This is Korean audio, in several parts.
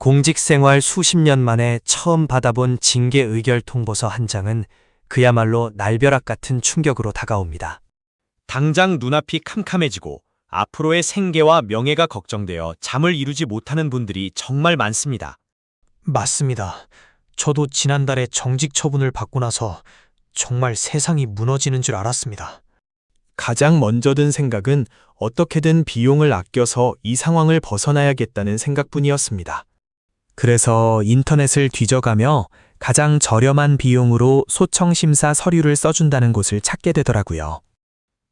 공직 생활 수십 년 만에 처음 받아본 징계 의결 통보서 한 장은 그야말로 날벼락 같은 충격으로 다가옵니다. 당장 눈앞이 캄캄해지고 앞으로의 생계와 명예가 걱정되어 잠을 이루지 못하는 분들이 정말 많습니다. 맞습니다. 저도 지난달에 정직 처분을 받고 나서 정말 세상이 무너지는 줄 알았습니다. 가장 먼저 든 생각은 어떻게든 비용을 아껴서 이 상황을 벗어나야겠다는 생각뿐이었습니다. 그래서 인터넷을 뒤져가며 가장 저렴한 비용으로 소청심사 서류를 써준다는 곳을 찾게 되더라고요.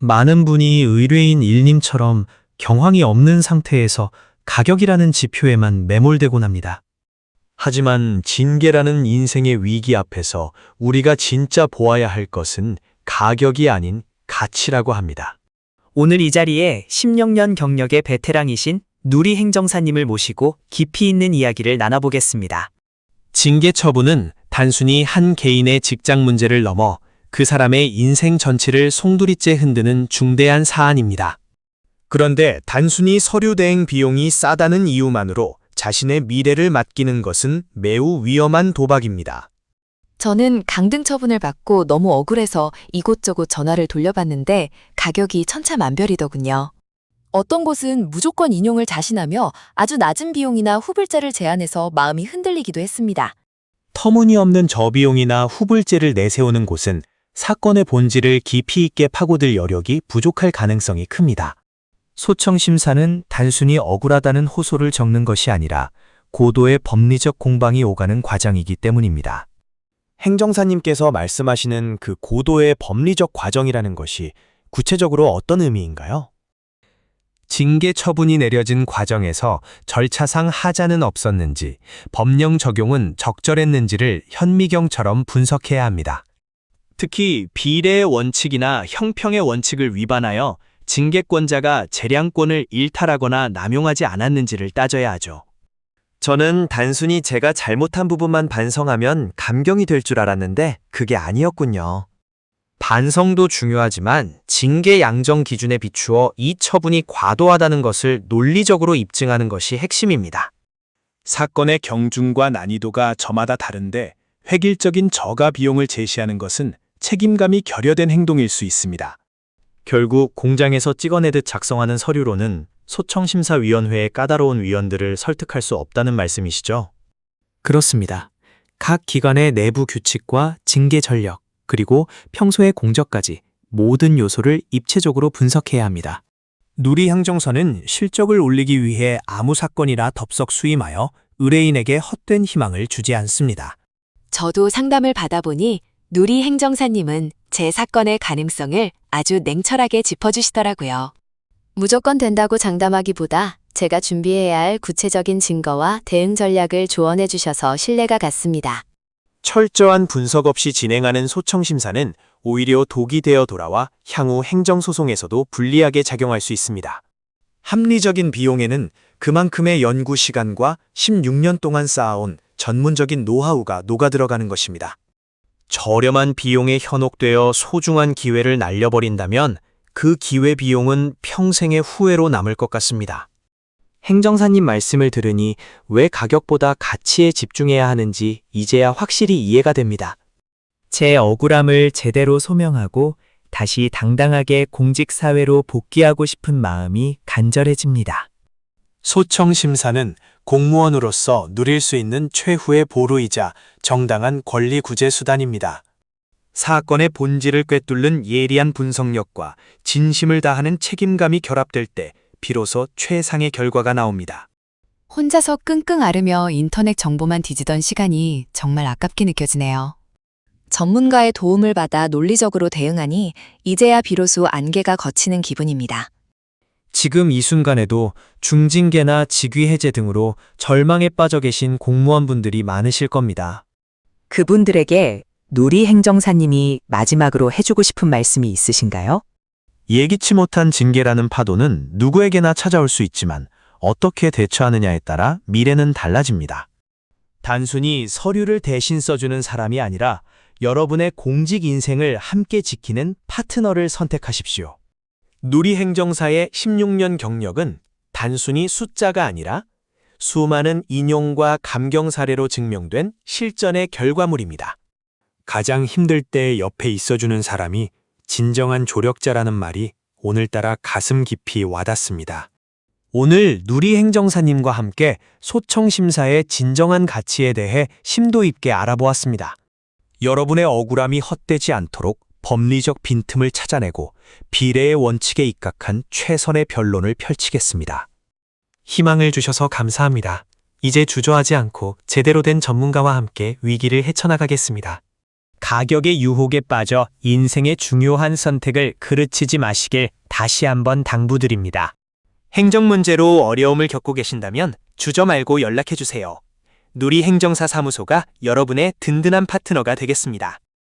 많은 분이 의뢰인 일님처럼 경황이 없는 상태에서 가격이라는 지표에만 매몰되곤 합니다. 하지만 징계라는 인생의 위기 앞에서 우리가 진짜 보아야 할 것은 가격이 아닌 가치라고 합니다. 오늘 이 자리에 16년 경력의 베테랑이신 누리 행정사님을 모시고 깊이 있는 이야기를 나눠보겠습니다. 징계 처분은 단순히 한 개인의 직장 문제를 넘어 그 사람의 인생 전체를 송두리째 흔드는 중대한 사안입니다. 그런데 단순히 서류 대행 비용이 싸다는 이유만으로 자신의 미래를 맡기는 것은 매우 위험한 도박입니다. 저는 강등 처분을 받고 너무 억울해서 이곳저곳 전화를 돌려봤는데 가격이 천차만별이더군요. 어떤 곳은 무조건 인용을 자신하며 아주 낮은 비용이나 후불제를 제안해서 마음이 흔들리기도 했습니다. 터무니없는 저비용이나 후불제를 내세우는 곳은 사건의 본질을 깊이 있게 파고들 여력이 부족할 가능성이 큽니다. 소청심사는 단순히 억울하다는 호소를 적는 것이 아니라 고도의 법리적 공방이 오가는 과정이기 때문입니다. 행정사님께서 말씀하시는 그 고도의 법리적 과정이라는 것이 구체적으로 어떤 의미인가요? 징계 처분이 내려진 과정에서 절차상 하자는 없었는지, 법령 적용은 적절했는지를 현미경처럼 분석해야 합니다. 특히 비례의 원칙이나 형평의 원칙을 위반하여 징계권자가 재량권을 일탈하거나 남용하지 않았는지를 따져야 하죠. 저는 단순히 제가 잘못한 부분만 반성하면 감경이 될 줄 알았는데 그게 아니었군요. 반성도 중요하지만 징계 양정 기준에 비추어 이 처분이 과도하다는 것을 논리적으로 입증하는 것이 핵심입니다. 사건의 경중과 난이도가 저마다 다른데 획일적인 저가 비용을 제시하는 것은 책임감이 결여된 행동일 수 있습니다. 결국 공장에서 찍어내듯 작성하는 서류로는 소청심사위원회의 까다로운 위원들을 설득할 수 없다는 말씀이시죠? 그렇습니다. 각 기관의 내부 규칙과 징계 전력, 그리고 평소의 공적까지 모든 요소를 입체적으로 분석해야 합니다. 누리 행정사는 실적을 올리기 위해 아무 사건이나 덥석 수임하여 의뢰인에게 헛된 희망을 주지 않습니다. 저도 상담을 받아보니 누리 행정사님은 제 사건의 가능성을 아주 냉철하게 짚어주시더라고요. 무조건 된다고 장담하기보다 제가 준비해야 할 구체적인 증거와 대응 전략을 조언해 주셔서 신뢰가 갔습니다. 철저한 분석 없이 진행하는 소청심사는 오히려 독이 되어 돌아와 향후 행정소송에서도 불리하게 작용할 수 있습니다. 합리적인 비용에는 그만큼의 연구 시간과 16년 동안 쌓아온 전문적인 노하우가 녹아들어가는 것입니다. 저렴한 비용에 현혹되어 소중한 기회를 날려버린다면 그 기회 비용은 평생의 후회로 남을 것 같습니다. 행정사님 말씀을 들으니 왜 가격보다 가치에 집중해야 하는지 이제야 확실히 이해가 됩니다. 제 억울함을 제대로 소명하고 다시 당당하게 공직사회로 복귀하고 싶은 마음이 간절해집니다. 소청심사는 공무원으로서 누릴 수 있는 최후의 보루이자 정당한 권리 구제 수단입니다. 사건의 본질을 꿰뚫는 예리한 분석력과 진심을 다하는 책임감이 결합될 때 비로소 최상의 결과가 나옵니다. 혼자서 끙끙 앓으며 인터넷 정보만 뒤지던 시간이 정말 아깝게 느껴지네요. 전문가의 도움을 받아 논리적으로 대응하니 이제야 비로소 안개가 걷히는 기분입니다. 지금 이 순간에도 중징계나 직위 해제 등으로 절망에 빠져 계신 공무원분들이 많으실 겁니다. 그분들에게 누리 행정사님이 마지막으로 해주고 싶은 말씀이 있으신가요? 예기치 못한 징계라는 파도는 누구에게나 찾아올 수 있지만 어떻게 대처하느냐에 따라 미래는 달라집니다. 단순히 서류를 대신 써주는 사람이 아니라 여러분의 공직 인생을 함께 지키는 파트너를 선택하십시오. 누리 행정사의 16년 경력은 단순히 숫자가 아니라 수많은 인용과 감경 사례로 증명된 실전의 결과물입니다. 가장 힘들 때 옆에 있어주는 사람이 진정한 조력자라는 말이 오늘따라 가슴 깊이 와닿습니다. 오늘 누리 행정사님과 함께 소청 심사의 진정한 가치에 대해 심도 있게 알아보았습니다. 여러분의 억울함이 헛되지 않도록 법리적 빈틈을 찾아내고 비례의 원칙에 입각한 최선의 변론을 펼치겠습니다. 희망을 주셔서 감사합니다. 이제 주저하지 않고 제대로 된 전문가와 함께 위기를 헤쳐나가겠습니다. 가격의 유혹에 빠져 인생의 중요한 선택을 그르치지 마시길 다시 한번 당부드립니다. 행정 문제로 어려움을 겪고 계신다면 주저 말고 연락해 주세요. 누리 행정사 사무소가 여러분의 든든한 파트너가 되겠습니다.